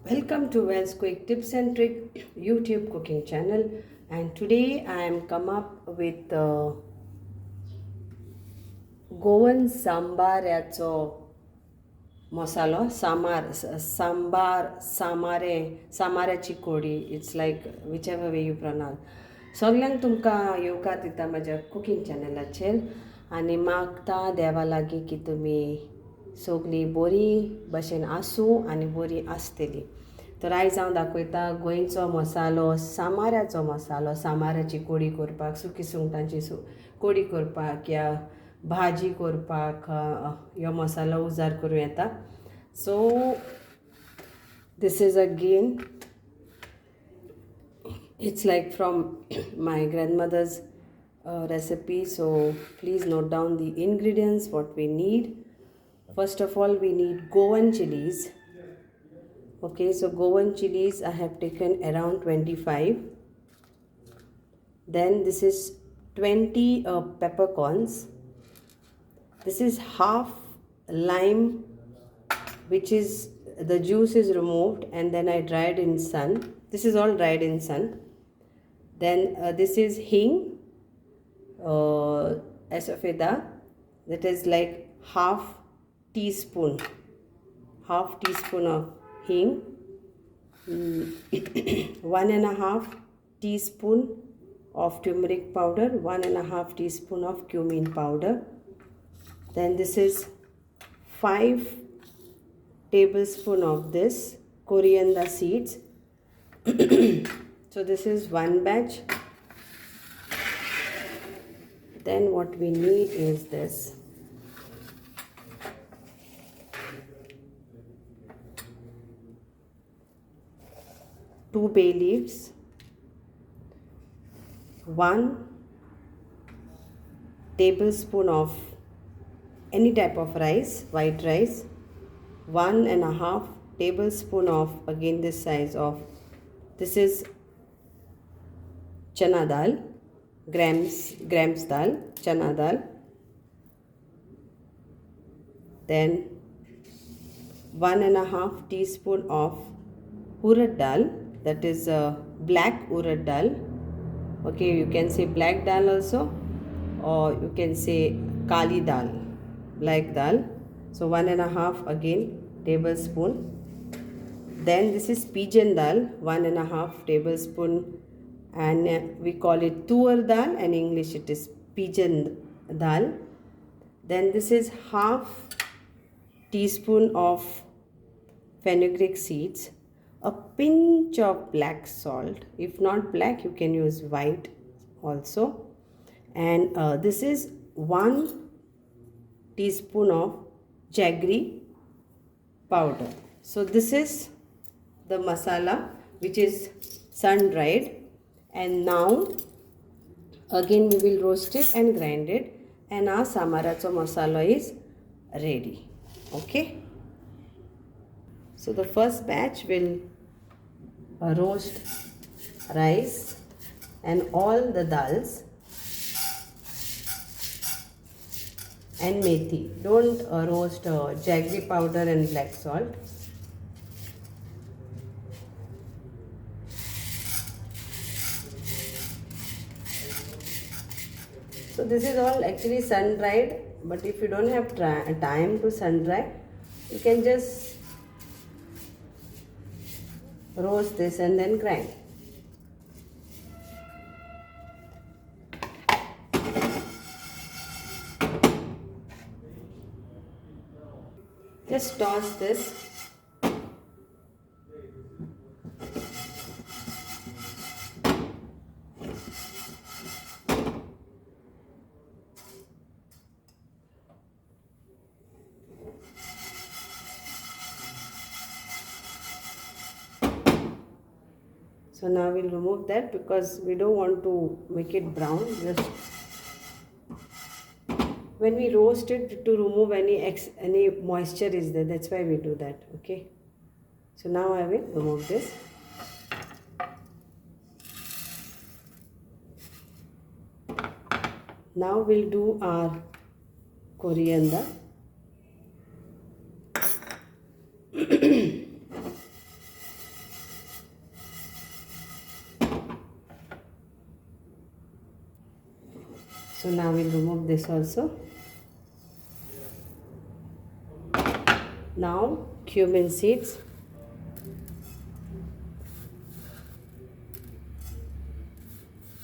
Welcome to Wells Quick Tips and Trick YouTube cooking channel, and today I am come up with Goan Masala Samarachi Kodi. It's like whichever way you pronounce. सगळ्यांक तुमकां येवकार दिता म्हज्या cooking चॅनलाचेर आनी मागता देवा लागीं की तुमी सगळीं बरी भशेन आसूं आनी बरी आसतली. तर आयज हांव दाखयता गोंयचो मसालो सामाऱ्याचो मसालो सामाराची कोडी करपाक, सुकी सुंगटांची कोडी करपाक या भाजी करपाक हो मसालो उजार करूं येता. सो this is again, it's like from my grandmother's recipe, so please note down the ingredients what we need. First of all, we need Goan chilies. Okay, so Goan chilies I have taken around 25. Then this is 20 peppercorns. This is half lime, which is the juice is removed and then I dried in sun. This is all dried in sun. Then this is Hing, Asafoetida, that is like half teaspoon of Hing, 1.5 teaspoon of turmeric powder, 1.5 teaspoon of cumin powder. Then this is 5 tablespoon of this coriander seeds. So this is one batch. Then what we need is this. Two bay leaves, 1 tablespoon of any type of rice, white rice, 1.5 tablespoon of, again this size of, this is Chana dal, grams dal, Chana dal. Then 1.5 teaspoon of Urad dal, that is black Urad dal. Okay, you can say black dal also, or you can say kali dal, black dal. So 1.5 again tablespoon. Then this is pigeon dal, 1.5 tablespoon, and we call it Toor dal, and in English it is pigeon dal. Then this is half teaspoon of fenugreek seeds, a pinch of black salt. If not black, you can use white also. And this is 1 teaspoon of jaggery powder. So this is the masala which is sun dried, and now again we will roast it and grind it, and our Samaracho masala is ready. Okay, so the first batch will roast rice and all the dals and methi. Don't roast jaggery powder and black salt. So this is all actually sun dried, but if you don't have time to sun dry, you can just roast this and then grind. Just toss this. So now we'll remove that because we don't want to make it brown. Just when we roast it, to remove any moisture is there. That's why we do that. Okay. So now I will remove this. Now we'll do our coriander. So now we'll remove this also. Now cumin seeds.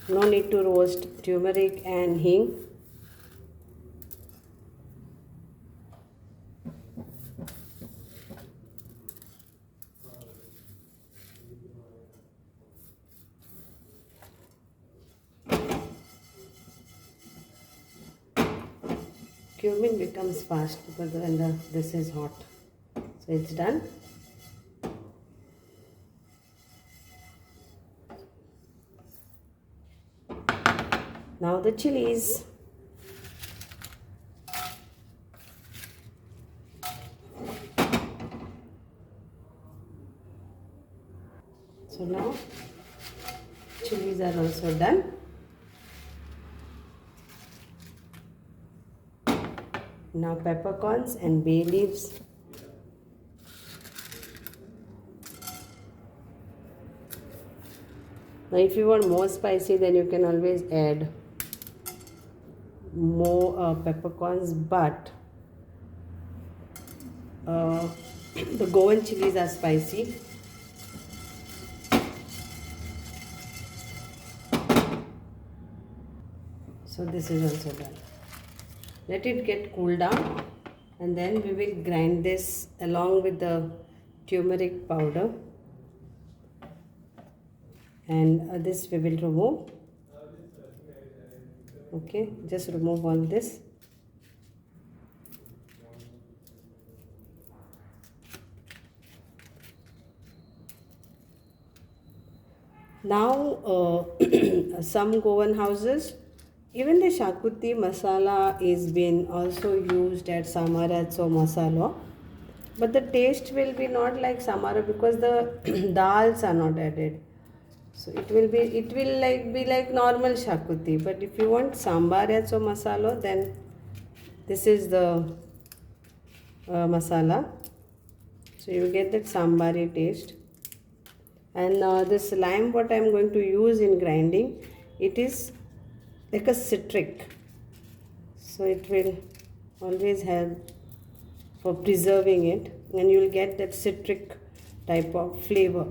No need to roast turmeric and hing. Cumin becomes fast because when this is hot. So it's done. Now the chilies. So now chilies are also done. Now peppercorns and bay leaves. Now if you want more spicy, then you can always add more peppercorns, but the Goan chilies are spicy. So this is also done. Let it get cooled down, and then we will grind this along with the turmeric powder, and this we will remove. Okay, just remove all this. Now some Goan houses, even the Xacuti masala is been also used at Samaracho Masala, but the taste will be not like Samara because the dals are not added. So it will be like normal Xacuti. But if you want Samaracho Masala, then this is the masala. So you will get that sambari taste. And this lime what I am going to use in grinding, it is like a citric. So it will always help for preserving it, and you will get that citric type of flavor.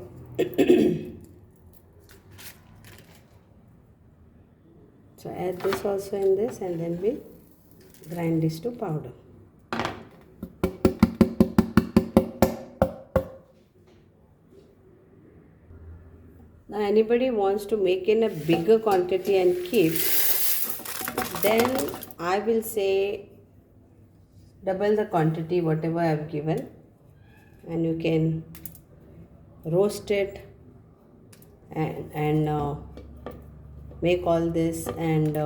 So add this also in this, and then we grind this to powder. Now anybody wants to make in a bigger quantity and keep, then I will say double the quantity whatever I have given, and you can roast it and make all this and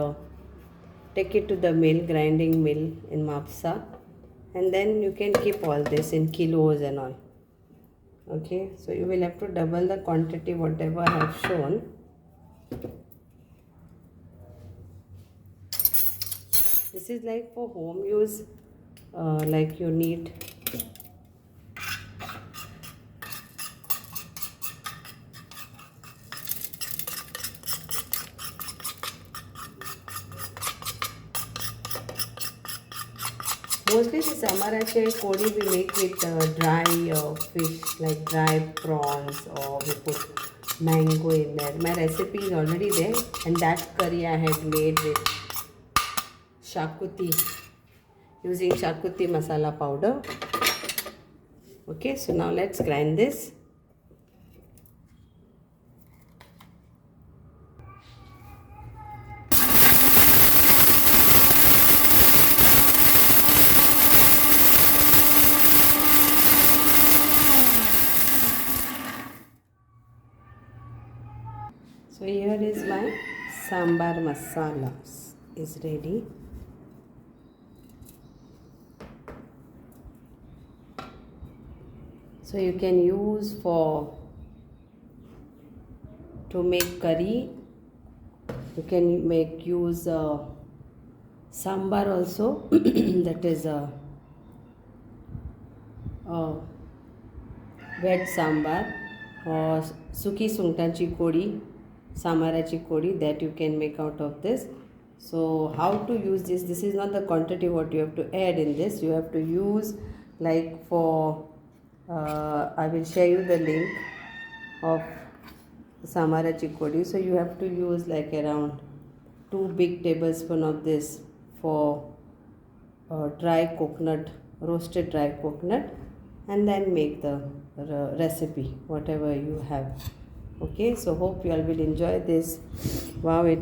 take it to the mill, grinding mill in Mapsa, and then you can keep all this in kilos and all. Okay, so you will have to double the quantity whatever I have shown. This is like for home use, like you need mostly the Samarachi Kodi we make with dry fish, like dry prawns, or we put mango in there. My recipe is already there, and that curry I had made with Xacuti, using Xacuti masala powder. Okay, so now let's grind this. So here is my Sambhar Masala is ready. So you can use to make curry. You can use sambar also. That is wet sambar, or suki sungtachi kodi, Samarachi Kodi, that you can make out of this. So how to use this? This is not the quantity what you have to add in this. You have to use like for I will share you the link of Samarachi Kodi. So you have to use like around 2 big tablespoon of this for dry coconut, roasted dry coconut, and then make the recipe whatever you have. Okay, so hope you all will enjoy this. Wow, it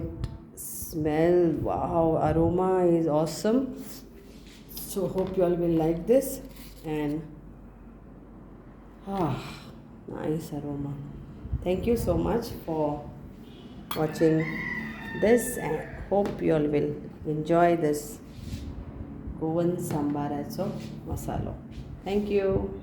smell, wow, aroma is awesome. So hope you all will like this. And nice aroma. Thank you so much for watching this, and hope you all will enjoy this Goan Sambhar Masala. Thank you.